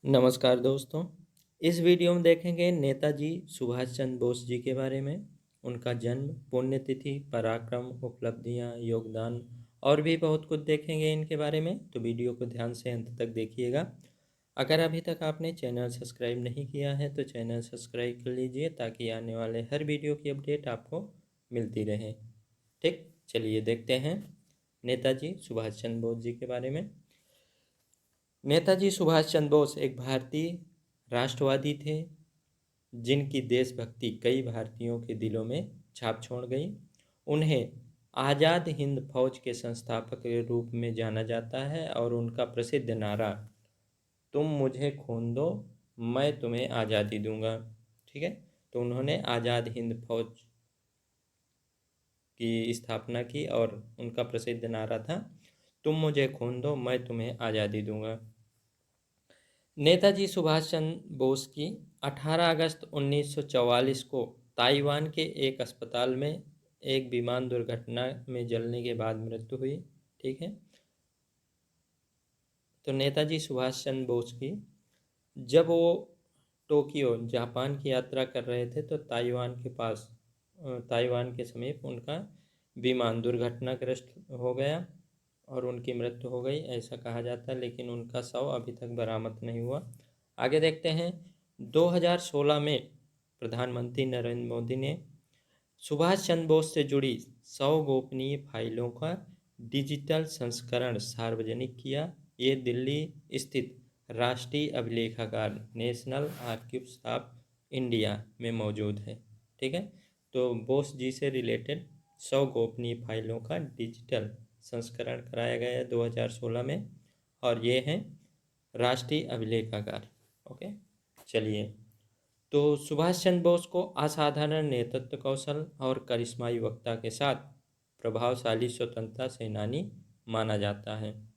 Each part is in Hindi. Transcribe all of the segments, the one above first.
नमस्कार दोस्तों। इस वीडियो में देखेंगे नेताजी सुभाष चंद्र बोस जी के बारे में। उनका जन्म, पुण्यतिथि, पराक्रम, उपलब्धियां, योगदान और भी बहुत कुछ देखेंगे इनके बारे में। तो वीडियो को ध्यान से अंत तक देखिएगा। अगर अभी तक आपने चैनल सब्सक्राइब नहीं किया है तो चैनल सब्सक्राइब कर लीजिए ताकि आने वाले हर वीडियो की अपडेट आपको मिलती रहे। ठीक, चलिए देखते हैं नेताजी सुभाष चंद्र बोस जी के बारे में। नेताजी सुभाष चंद्र बोस एक भारतीय राष्ट्रवादी थे जिनकी देशभक्ति कई भारतीयों के दिलों में छाप छोड़ गई। उन्हें आज़ाद हिंद फौज के संस्थापक के रूप में जाना जाता है और उनका प्रसिद्ध नारा तुम मुझे खून दो, मैं तुम्हें आज़ादी दूंगा। ठीक है, तो उन्होंने आज़ाद हिंद फौज की स्थापना की और उनका प्रसिद्ध नारा था तुम मुझे खून दो, मैं तुम्हें आज़ादी दूंगा। नेताजी सुभाष चंद्र बोस की 18 अगस्त 1944 को ताइवान के एक अस्पताल में एक विमान दुर्घटना में जलने के बाद मृत्यु हुई। ठीक है, तो नेताजी सुभाष चंद्र बोस की जब वो टोक्यो जापान की यात्रा कर रहे थे तो ताइवान के समीप उनका विमान दुर्घटनाग्रस्त हो गया और उनकी मृत्यु हो गई, ऐसा कहा जाता है। लेकिन उनका शव अभी तक बरामद नहीं हुआ। आगे देखते हैं। 2016 में प्रधानमंत्री नरेंद्र मोदी ने सुभाष चंद्र बोस से जुड़ी 100 गोपनीय फाइलों का डिजिटल संस्करण सार्वजनिक किया। ये दिल्ली स्थित राष्ट्रीय अभिलेखागार नेशनल आर्काइव्स ऑफ इंडिया में मौजूद है। ठीक है, तो बोस जी से रिलेटेड 100 गोपनीय फाइलों का डिजिटल संस्करण कराया गया है 2016 में और ये हैं राष्ट्रीय अभिलेखागार। ओके, चलिए। तो सुभाष चंद्र बोस को असाधारण नेतृत्व कौशल और करिश्माई वक्ता के साथ प्रभावशाली स्वतंत्रता सेनानी माना जाता है।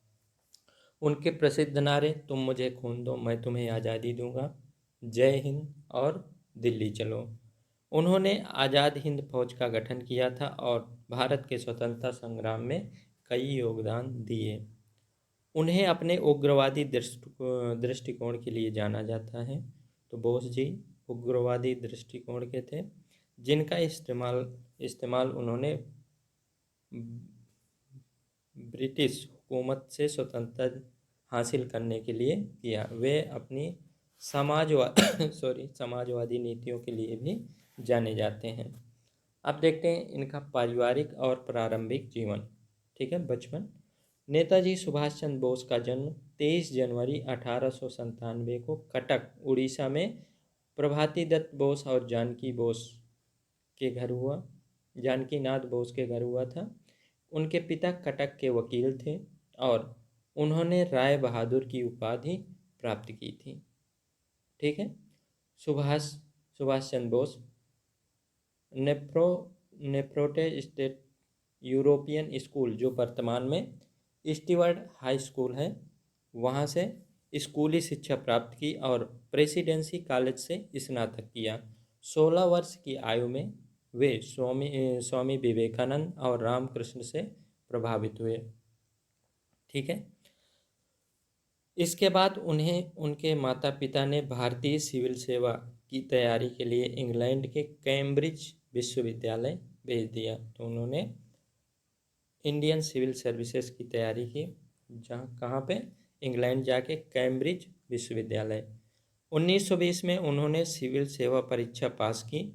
उनके प्रसिद्ध नारे तुम मुझे खून दो, मैं तुम्हें आज़ादी दूंगा, जय हिंद और दिल्ली चलो। उन्होंने आज़ाद हिंद फौज का गठन किया था और भारत के स्वतंत्रता संग्राम में कई योगदान दिए। उन्हें अपने उग्रवादी दृष्टिकोण के लिए जाना जाता है। तो बोस जी उग्रवादी दृष्टिकोण के थे जिनका इस्तेमाल इस्तेमाल उन्होंने ब्रिटिश हुकूमत से स्वतंत्रता हासिल करने के लिए किया। वे अपनी समाजवाद समाजवादी नीतियों के लिए भी जाने जाते हैं। अब देखते हैं इनका पारिवारिक और प्रारंभिक जीवन। ठीक है, बचपन। नेताजी सुभाष चंद्र बोस का जन्म 23 जनवरी 1897 को कटक, उड़ीसा में प्रभाती दत्त बोस और जानकी बोस के घर हुआ। जानकी नाथ बोस के घर हुआ था। उनके पिता कटक के वकील थे और उन्होंने राय बहादुर की उपाधि प्राप्त की थी। ठीक है, Subhash Subhash Chandra Bose नेप्रो नेप्रोटे state European school, जो वर्तमान में स्टीवर्ड हाई स्कूल है, वहाँ से स्कूली शिक्षा प्राप्त की और प्रेसिडेंसी कॉलेज से स्नातक किया। 16 वर्ष की आयु में वे स्वामी विवेकानंद और रामकृष्ण से प्रभावित हुए। ठीक है, इसके बाद उन्हें उनके माता पिता ने भारतीय सिविल सेवा की तैयारी के लिए इंग्लैंड के कैम्ब्रिज विश्वविद्यालय भेज दिया। तो उन्होंने इंडियन सिविल सर्विसेज की तैयारी की, जहाँ कहाँ पे, इंग्लैंड जाके कैम्ब्रिज विश्वविद्यालय। 1920 में उन्होंने सिविल सेवा परीक्षा पास की,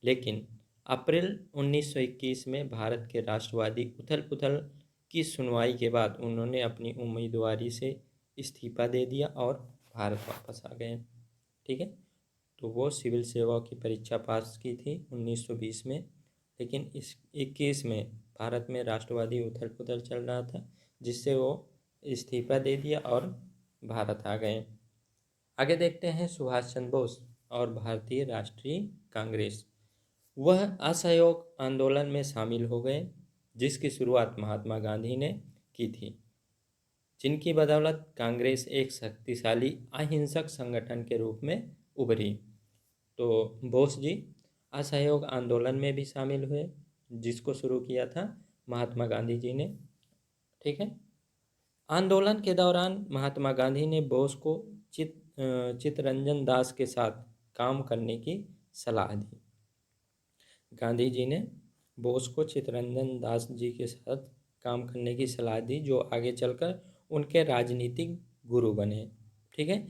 लेकिन अप्रैल 1921 में भारत के राष्ट्रवादी उथल पुथल की सुनवाई के बाद उन्होंने अपनी उम्मीदवारी से इस्तीफा दे दिया और भारत वापस आ गए। ठीक है, तो वो सिविल सेवा की परीक्षा पास की थी 1920 में, लेकिन इस 21 में भारत में राष्ट्रवादी उथल पुथल चल रहा था जिससे वो इस्तीफा दे दिया और भारत आ गए। आगे देखते हैं सुभाष चंद्र बोस और भारतीय राष्ट्रीय कांग्रेस। वह असहयोग आंदोलन में शामिल हो गए जिसकी शुरुआत महात्मा गांधी ने की थी, जिनकी बदौलत कांग्रेस एक शक्तिशाली अहिंसक संगठन के रूप में उभरी। तो बोस जी असहयोग आंदोलन में भी शामिल हुए जिसको शुरू किया था महात्मा गांधी जी ने। ठीक है, आंदोलन के दौरान महात्मा गांधी ने बोस को चित्तरंजन दास के साथ काम करने की सलाह दी। गांधी जी ने बोस को चित्तरंजन दास जी के साथ काम करने की सलाह दी, जो आगे चलकर उनके राजनीतिक गुरु बने। ठीक है।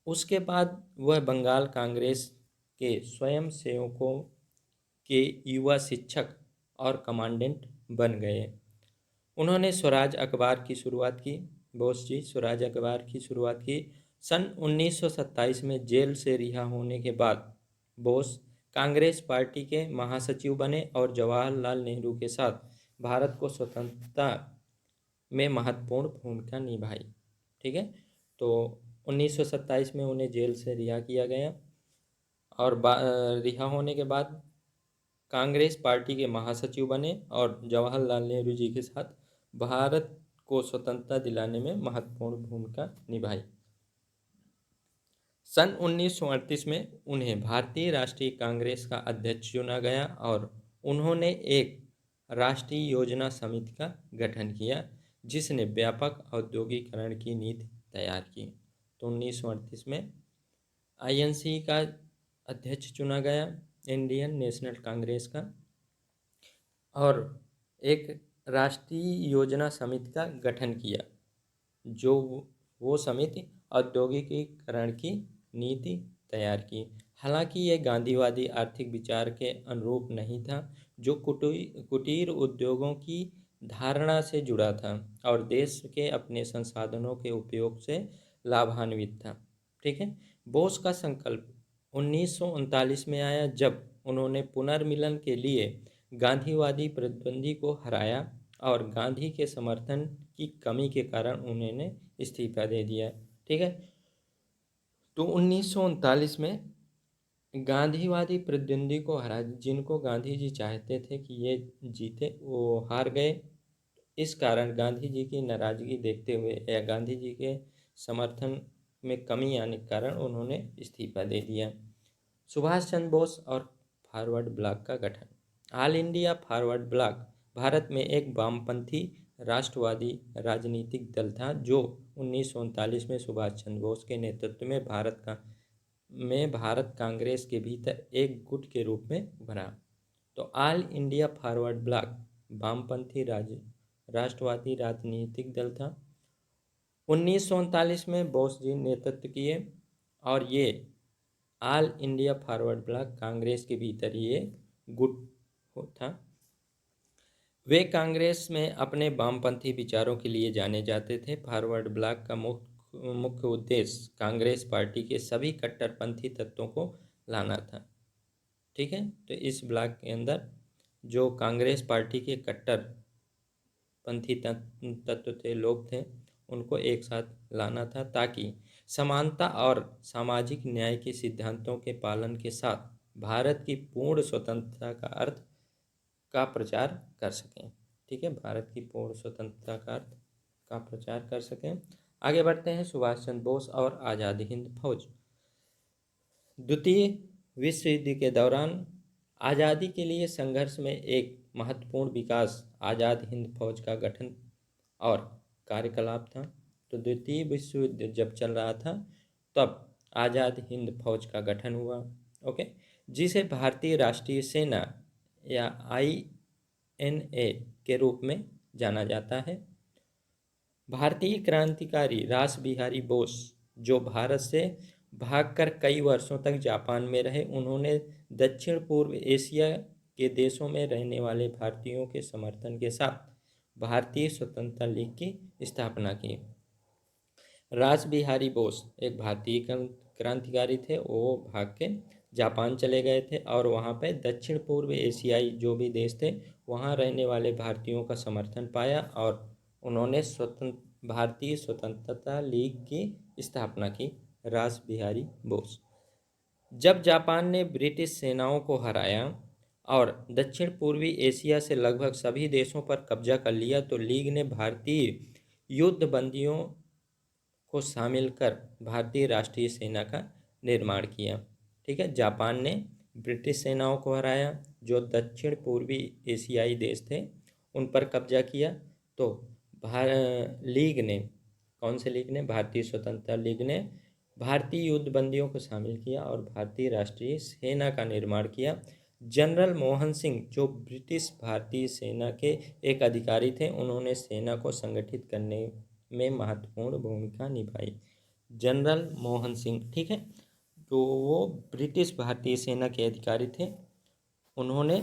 उसके बाद वह बंगाल कांग्रेस के स्वयंसेवकों के युवा शिक्षक और कमांडेंट बन गए। उन्होंने स्वराज अखबार की शुरुआत की। बोस जी स्वराज अखबार की शुरुआत की। सन 1927 में जेल से रिहा होने के बाद बोस कांग्रेस पार्टी के महासचिव बने और जवाहरलाल नेहरू के साथ भारत को स्वतंत्रता में महत्वपूर्ण भूमिका निभाई। ठीक है। तो 1927 में उन्हें जेल से रिहा किया गया और रिहा होने के बाद कांग्रेस पार्टी के महासचिव बने और जवाहरलाल नेहरू जी के साथ भारत को स्वतंत्रता दिलाने में महत्वपूर्ण भूमिका निभाई। सन 1938 में उन्हें भारतीय राष्ट्रीय कांग्रेस का अध्यक्ष चुना गया और उन्होंने एक राष्ट्रीय योजना समिति का गठन किया, जिसने व्यापक औद्योगिकरण की नीति तैयार की। तो 1938 में आईएनसी का अध्यक्ष चुना गया, इंडियन नेशनल कांग्रेस का, और एक राष्ट्रीय योजना समिति का गठन किया, जो वो समिति औद्योगिकीकरण की नीति तैयार की। हालांकि यह गांधीवादी आर्थिक विचार के अनुरूप नहीं था, जो कुटीर उद्योगों की धारणा से जुड़ा था और देश के अपने संसाधनों के उपयोग से लाभान्वित था। ठीक है। बोस का संकल्प 1939 में आया, जब उन्होंने पुनर्मिलन के लिए गांधीवादी प्रतिद्वंदी को हराया और गांधी के समर्थन की कमी के कारण उन्होंने इस्तीफा दे दिया। ठीक है। तो 1939 में गांधीवादी प्रतिद्वंदी को हरा, जिनको गांधी जी चाहते थे कि ये जीते, वो हार गए। इस कारण गांधी जी की नाराजगी देखते हुए या गांधी जी के समर्थन में कमी आने के कारण उन्होंने इस्तीफा दे दिया। सुभाष चंद्र बोस और फॉरवर्ड ब्लॉक का गठन। All India forward block Bharat में एक वामपंथी राष्ट्रवादी राजनीतिक दल था, जो 1939 में सुभाष चंद्र बोस के नेतृत्व में भारत कांग्रेस के भीतर एक गुट के रूप में उभरा। तो ऑल इंडिया फॉरवर्ड ब्लॉक वामपंथी राष्ट्रवादी राजनीतिक दल था। 1939 में बोस जी नेतृत्व किए और ये all India forward block Congress के भीतर ये गुट था। वे कांग्रेस में अपने वामपंथी विचारों के लिए जाने जाते थे। फॉरवर्ड ब्लॉक का मुख्य उद्देश्य कांग्रेस पार्टी के सभी कट्टरपंथी तत्वों को लाना था। ठीक है। तो इस ब्लॉक के अंदर जो कांग्रेस पार्टी के कट्टरपंथी तत्व थे, लोग थे, उनको एक साथ लाना था, ताकि समानता और सामाजिक न्याय के सिद्धांतों के पालन के साथ भारत की पूर्ण स्वतंत्रता का अर्थ का प्रचार कर सकें। ठीक है। भारत की पूर्ण स्वतंत्रता का प्रचार कर सकें। आगे बढ़ते हैं। सुभाष चंद्र बोस और आज़ाद हिंद फौज। द्वितीय विश्व युद्ध के दौरान आज़ादी के लिए संघर्ष में एक महत्वपूर्ण विकास आज़ाद हिंद फौज का गठन और कार्यकलाप था। तो द्वितीय विश्व युद्ध जब चल रहा था, तब आज़ाद हिंद फौज का गठन हुआ। ओके। जिसे भारतीय राष्ट्रीय सेना या INA के रूप में जाना जाता है। भारतीय क्रांतिकारी रास बिहारी बोस, जो भारत से भागकर कई वर्षों तक जापान में रहे, उन्होंने दक्षिण पूर्व एशिया के देशों में रहने वाले भारतीयों के समर्थन के साथ भारतीय स्वतंत्रता लीग की स्थापना की। रास बिहारी बोस एक भारतीय क्रांतिकारी थे। वो भाग के जापान चले गए थे और वहाँ पे दक्षिण पूर्व एशियाई जो भी देश थे, वहाँ रहने वाले भारतीयों का समर्थन पाया और उन्होंने भारतीय स्वतंत्रता लीग की स्थापना की। रास बिहारी बोस। जब जापान ने ब्रिटिश सेनाओं को हराया और दक्षिण पूर्वी एशिया से लगभग सभी देशों पर कब्जा कर लिया, तो लीग ने भारतीय युद्ध बंदियों को शामिल कर भारतीय राष्ट्रीय सेना का निर्माण किया। ठीक है। जापान ने ब्रिटिश सेनाओं को हराया, जो दक्षिण पूर्वी एशियाई देश थे, उन पर कब्जा किया। तो लीग ने कौन से लीग ने? भारतीय स्वतंत्रता लीग ने भारतीय युद्ध बंदियों को शामिल किया और भारतीय राष्ट्रीय सेना का निर्माण किया। जनरल मोहन सिंह, जो ब्रिटिश भारतीय सेना के एक अधिकारी थे, उन्होंने सेना को संगठित करने में महत्वपूर्ण भूमिका निभाई। जनरल मोहन सिंह, ठीक है, तो वो ब्रिटिश भारतीय सेना के अधिकारी थे। उन्होंने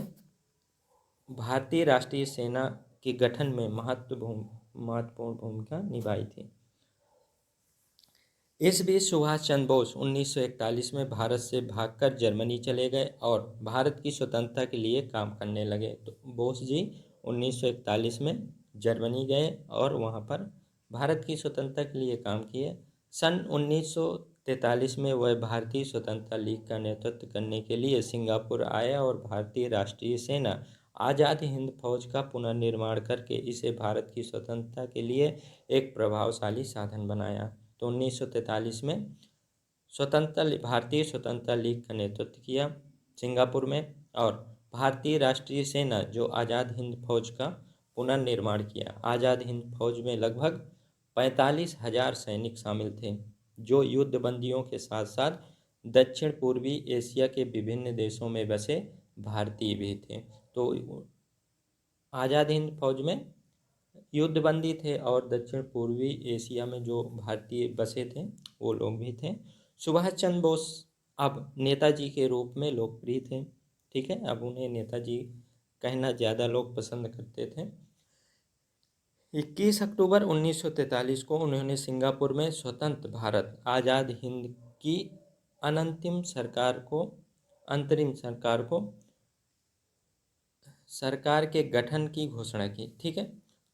भारतीय राष्ट्रीय सेना के गठन में महत्वपूर्ण भूमिका निभाई थी। इस बीच सुभाष चंद्र बोस 1941 में भारत से भागकर जर्मनी चले गए और भारत की स्वतंत्रता के लिए काम करने लगे। तो बोस जी 1941 में जर्मनी गए और वहाँ पर भारत की स्वतंत्रता के लिए काम किए। सन 1943 में वह भारतीय स्वतंत्रता लीग का नेतृत्व करने के लिए सिंगापुर आए और भारतीय राष्ट्रीय सेना आज़ाद हिंद फौज का पुनर्निर्माण करके इसे भारत की स्वतंत्रता के लिए एक प्रभावशाली साधन बनाया। तो 1943 में भारतीय स्वतंत्रता लीग का नेतृत्व किया सिंगापुर में, और भारतीय राष्ट्रीय सेना जो आज़ाद हिंद फौज का पुनर्निर्माण किया। आज़ाद हिंद फौज में लगभग 45,000 सैनिक शामिल थे, जो युद्ध बंदियों के साथ साथ दक्षिण पूर्वी एशिया के विभिन्न देशों में बसे भारतीय भी थे। तो आज़ाद हिंद फौज में युद्धबंदी थे और दक्षिण पूर्वी एशिया में जो भारतीय बसे थे वो लोग भी थे। सुभाष चंद्र बोस अब नेताजी के रूप में लोकप्रिय थे, ठीक है, अब उन्हें नेताजी कहना ज़्यादा लोग पसंद करते थे। 21 अक्टूबर 1943 को उन्होंने सिंगापुर में स्वतंत्र भारत आज़ाद हिंद की अंतरिम सरकार के गठन की घोषणा की, ठीक है।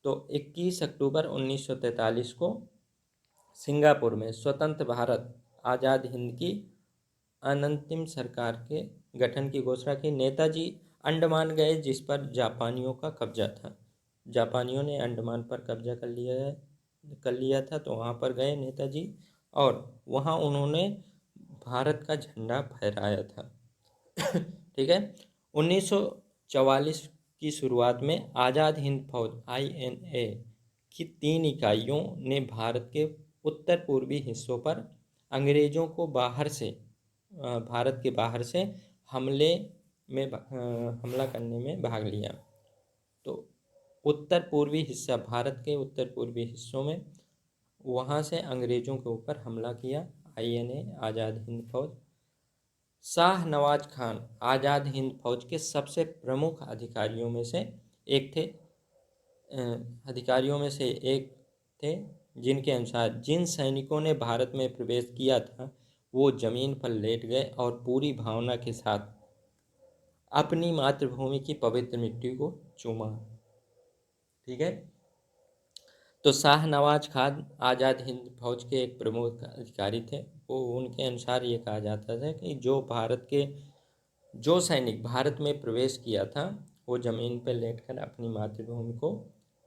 तो 21 अक्टूबर 1943 को सिंगापुर में स्वतंत्र भारत आज़ाद हिंद की अंतरिम सरकार के गठन की घोषणा की। नेताजी अंडमान गए, जिस पर जापानियों का कब्जा था। जापानियों ने अंडमान पर कब्जा कर लिया था, तो वहाँ पर गए नेताजी और वहाँ उन्होंने भारत का झंडा फहराया था, ठीक है। 1944 की शुरुआत में आज़ाद हिंद फौज INA की 3 इकाइयों ने भारत के उत्तर पूर्वी हिस्सों पर अंग्रेज़ों को भारत के बाहर से हमला करने में भाग लिया। तो उत्तर पूर्वी हिस्सा, भारत के उत्तर पूर्वी हिस्सों में वहाँ से अंग्रेज़ों के ऊपर हमला किया INA आज़ाद हिंद फौज। शाह नवाज खान आज़ाद हिंद फौज के सबसे प्रमुख अधिकारियों में से एक थे, जिनके अनुसार जिन सैनिकों ने भारत में प्रवेश किया था वो जमीन पर लेट गए और पूरी भावना के साथ अपनी मातृभूमि की पवित्र मिट्टी को चूमा, ठीक है। तो शाह नवाज खान आज़ाद हिंद फौज के एक प्रमुख अधिकारी थे। वो उनके अनुसार ये कहा जाता था कि जो सैनिक भारत में प्रवेश किया था वो ज़मीन पर लेटकर अपनी मातृभूमि को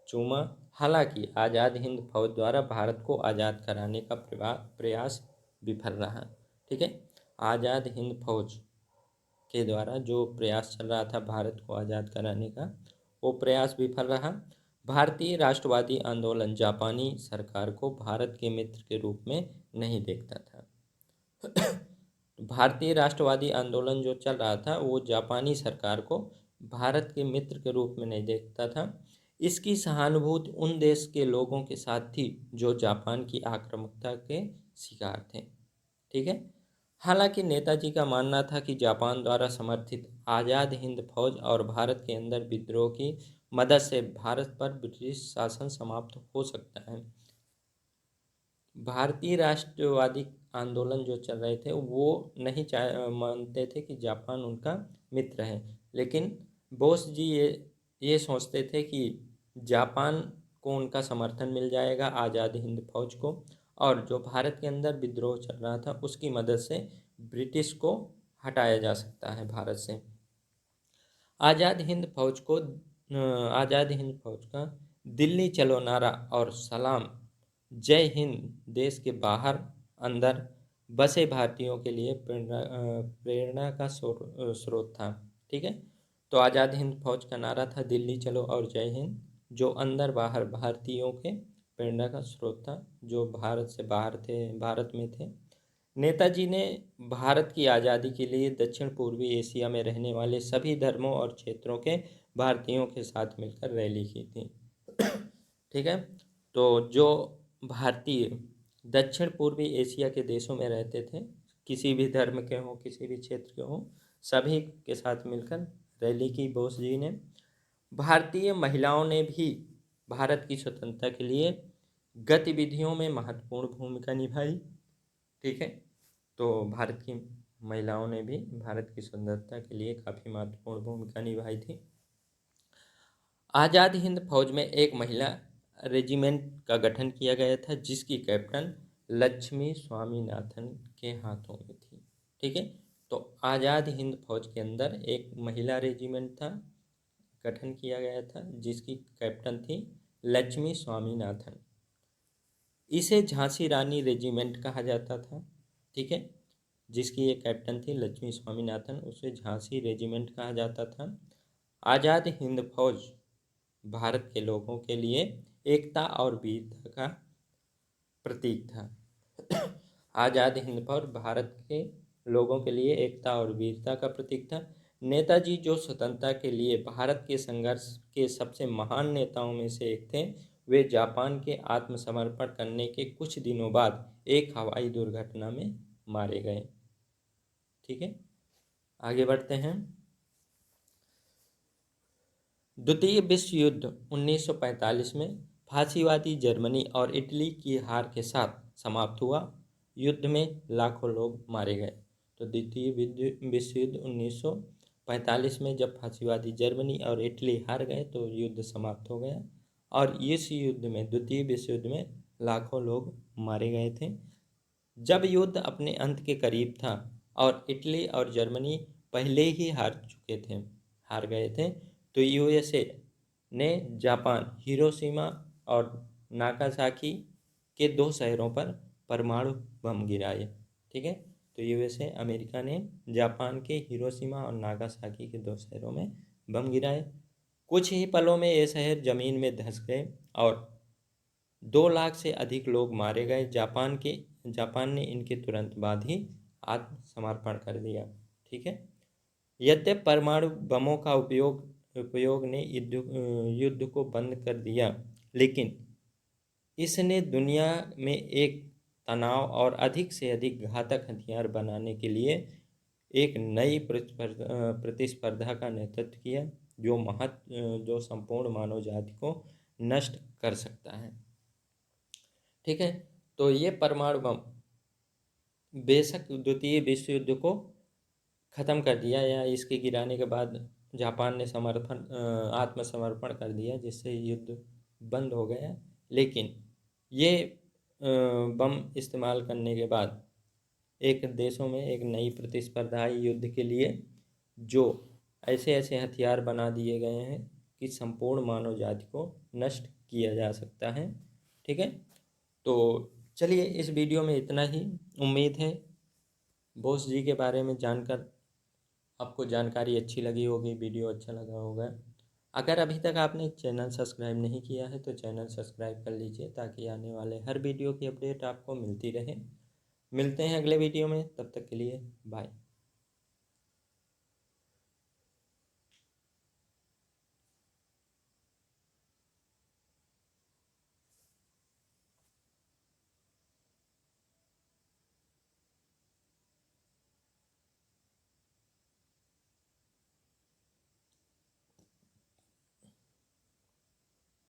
चूमा। हालांकि आज़ाद हिंद फौज द्वारा भारत को आज़ाद कराने का प्रयास विफल रहा, ठीक है। आज़ाद हिंद फौज के द्वारा जो प्रयास चल रहा था भारत को आज़ाद कराने का, वो प्रयास विफल रहा। भारतीय राष्ट्रवादी आंदोलन जापानी सरकार को भारत के मित्र के रूप में नहीं देखता था। भारतीय राष्ट्रवादी आंदोलन जो चल रहा था वो जापानी सरकार को भारत के मित्र के रूप में नहीं देखता था। इसकी सहानुभूति उन देश के लोगों के साथ थी जो जापान की आक्रामकता के शिकार थे, ठीक है। हालांकि नेताजी का मानना था कि जापान द्वारा समर्थित आज़ाद हिंद फौज और भारत के अंदर विद्रोह की मदद से भारत पर ब्रिटिश शासन समाप्त हो सकता है। भारतीय राष्ट्रवादी आंदोलन जो चल रहे थे वो नहीं मानते थे कि जापान उनका मित्र है, लेकिन बोस जी ये सोचते थे कि जापान को उनका समर्थन मिल जाएगा आज़ाद हिंद फौज को, और जो भारत के अंदर विद्रोह चल रहा था उसकी मदद से ब्रिटिश को हटाया जा सकता है भारत से। आज़ाद हिंद फौज का दिल्ली चलो नारा और सलाम जय हिंद देश के बाहर अंदर बसे भारतीयों के लिए प्रेरणा का स्रोत था, ठीक है। तो आज़ाद हिंद फौज का नारा था दिल्ली चलो और जय हिंद, जो अंदर बाहर भारतीयों के प्रेरणा का स्रोत था, जो भारत से बाहर थे, भारत में थे। नेताजी ने भारत की आज़ादी के लिए दक्षिण पूर्वी एशिया में रहने वाले सभी धर्मों और क्षेत्रों के भारतीयों के साथ मिलकर रैली की थी। ठीक है। तो जो भारतीय दक्षिण पूर्वी एशिया के देशों में रहते थे, किसी भी धर्म के हों, किसी भी क्षेत्र के हों, सभी के साथ मिलकर रैली की बोस जी ने। भारतीय महिलाओं ने भी भारत की स्वतंत्रता के लिए गतिविधियों में महत्वपूर्ण भूमिका निभाई। ठीक है। तो भारत की महिलाओं ने भी भारत की स्वतंत्रता के लिए काफ़ी महत्वपूर्ण भूमिका निभाई थी। आज़ाद हिंद फौज में एक महिला रेजिमेंट का गठन किया गया था, जिसकी कैप्टन लक्ष्मी स्वामीनाथन के हाथों में थी। ठीक है। तो आज़ाद हिंद फौज के अंदर एक महिला रेजिमेंट था, गठन किया गया था, जिसकी कैप्टन थी लक्ष्मी स्वामीनाथन। इसे झांसी रानी रेजिमेंट कहा जाता था। ठीक है। जिसकी ये कैप्टन थी लक्ष्मी स्वामीनाथन, उसे झांसी रेजिमेंट कहा जाता था। आज़ाद हिंद फौज भारत के लोगों के लिए एकता और वीरता का प्रतीक था। आज़ाद हिंद फौज भारत के लोगों के लिए एकता और वीरता का प्रतीक था। नेताजी, जो स्वतंत्रता के लिए भारत के संघर्ष के सबसे महान नेताओं में से एक थे, वे जापान के आत्मसमर्पण करने के कुछ दिनों बाद एक हवाई दुर्घटना में मारे गए। ठीक है। आगे बढ़ते हैं। द्वितीय विश्व युद्ध 1945 में फासीवादी जर्मनी और इटली की हार के साथ समाप्त हुआ। युद्ध में लाखों लोग मारे गए। तो द्वितीय विश्व युद्ध 1945 में जब फासीवादी जर्मनी और इटली हार गए तो युद्ध समाप्त हो गया, और इस युद्ध में, द्वितीय विश्व युद्ध में, लाखों लोग मारे गए थे। जब युद्ध अपने अंत के करीब था और इटली और जर्मनी पहले ही हार गए थे, तो यूएसए ने जापान, हिरोशिमा और नागासाकी के 2 शहरों पर परमाणु बम गिराए। ठीक है। तो यूएसए, अमेरिका ने जापान के हिरोशिमा और नागासाकी के 2 शहरों में बम गिराए। कुछ ही पलों में ये शहर जमीन में धंस गए और 2 लाख से अधिक लोग मारे गए। जापान ने इनके तुरंत बाद ही आत्मसमर्पण कर दिया। ठीक है। यद्यपि परमाणु बमों का उपयोग ने युद्ध को बंद कर दिया, लेकिन इसने दुनिया में एक तनाव और अधिक से अधिक घातक हथियार बनाने के लिए एक नई प्रतिस्पर्धा का नेतृत्व किया, जो संपूर्ण मानव जाति को नष्ट कर सकता है। ठीक है। तो ये परमाणु बम बेशक द्वितीय विश्व युद्ध को ख़त्म कर दिया, या इसके गिराने के बाद जापान ने आत्मसमर्पण कर दिया, जिससे युद्ध बंद हो गया। लेकिन ये बम इस्तेमाल करने के बाद एक देशों में एक नई प्रतिस्पर्धा आई युद्ध के लिए, जो ऐसे ऐसे हथियार बना दिए गए हैं कि संपूर्ण मानव जाति को नष्ट किया जा सकता है। ठीक है। तो चलिए, इस वीडियो में इतना ही। उम्मीद है बोस जी के बारे में जानकर आपको जानकारी अच्छी लगी होगी, वीडियो अच्छा लगा होगा। अगर अभी तक आपने चैनल सब्सक्राइब नहीं किया है तो चैनल सब्सक्राइब कर लीजिए, ताकि आने वाले हर वीडियो की अपडेट आपको मिलती रहे। मिलते हैं अगले वीडियो में, तब तक के लिए बाय।